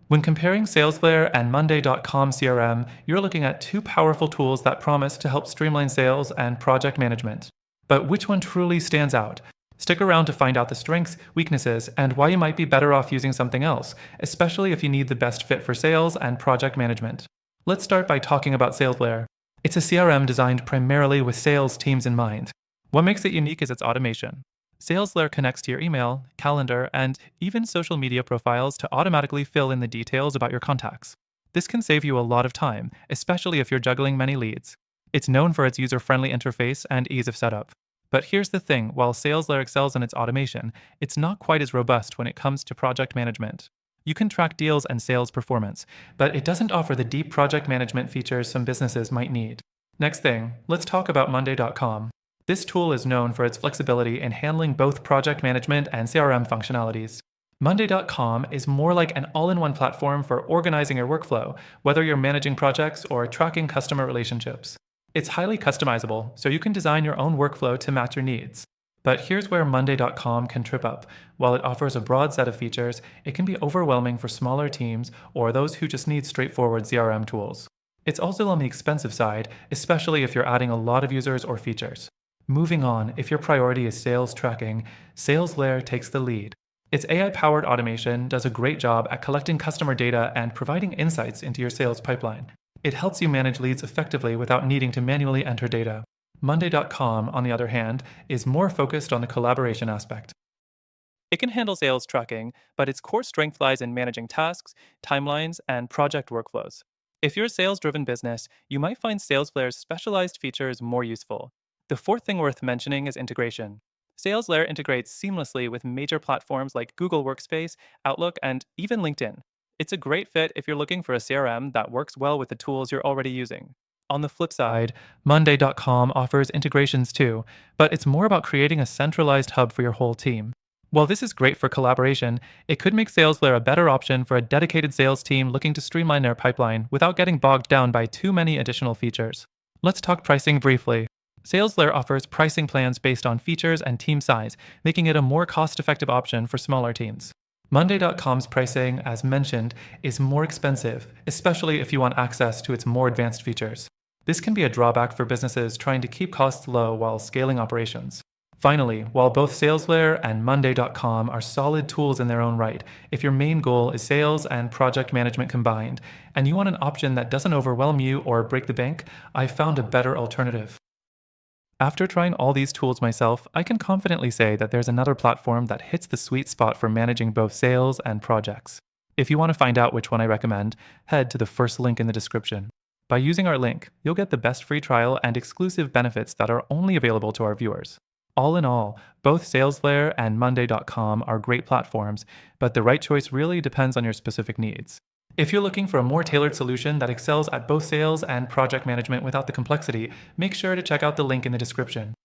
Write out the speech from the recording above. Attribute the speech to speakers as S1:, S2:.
S1: When comparing Salesflare and Monday.com CRM, you're looking at two powerful tools that promise to help streamline sales and project management. But which one truly stands out? Stick around to find out the strengths, weaknesses, and why you might be better off using something else, especially if you need the best fit for sales and project management. Let's start by talking about Salesflare. It's a CRM designed primarily with sales teams in mind. What makes it unique is its automation. Salesflare connects to your email, calendar, and even social media profiles to automatically fill in the details about your contacts. This can save you a lot of time, especially if you're juggling many leads. It's known for its user-friendly interface and ease of setup. But here's the thing, while Salesflare excels in its automation, it's not quite as robust when it comes to project management. You can track deals and sales performance, but it doesn't offer the deep project management features some businesses might need. Next thing, let's talk about Monday.com. This tool is known for its flexibility in handling both project management and CRM functionalities. Monday.com is more like an all-in-one platform for organizing your workflow, whether you're managing projects or tracking customer relationships. It's highly customizable, so you can design your own workflow to match your needs. But here's where Monday.com can trip up. While it offers a broad set of features, it can be overwhelming for smaller teams or those who just need straightforward CRM tools. It's also on the expensive side, especially if you're adding a lot of users or features. Moving on, if your priority is sales tracking, Salesflare takes the lead. Its AI-powered automation does a great job at collecting customer data and providing insights into your sales pipeline. It helps you manage leads effectively without needing to manually enter data. Monday.com, on the other hand, is more focused on the collaboration aspect. It can handle sales tracking, but its core strength lies in managing tasks, timelines, and project workflows. If you're a sales-driven business, you might find Salesflare's specialized features more useful. The fourth thing worth mentioning is integration. Salesflare integrates seamlessly with major platforms like Google Workspace, Outlook, and even LinkedIn. It's a great fit if you're looking for a CRM that works well with the tools you're already using. On the flip side, Monday.com offers integrations too, but it's more about creating a centralized hub for your whole team. While this is great for collaboration, it could make Salesflare a better option for a dedicated sales team looking to streamline their pipeline without getting bogged down by too many additional features. Let's talk pricing briefly. Salesflare offers pricing plans based on features and team size, making it a more cost-effective option for smaller teams. Monday.com's pricing, as mentioned, is more expensive, especially if you want access to its more advanced features. This can be a drawback for businesses trying to keep costs low while scaling operations. Finally, while both Salesflare and Monday.com are solid tools in their own right, if your main goal is sales and project management combined, and you want an option that doesn't overwhelm you or break the bank, I've found a better alternative. After trying all these tools myself, I can confidently say that there's another platform that hits the sweet spot for managing both sales and projects. If you want to find out which one I recommend, head to the first link in the description. By using our link, you'll get the best free trial and exclusive benefits that are only available to our viewers. All in all, both Salesflare and Monday.com are great platforms, but the right choice really depends on your specific needs. If you're looking for a more tailored solution that excels at both sales and project management without the complexity, make sure to check out the link in the description.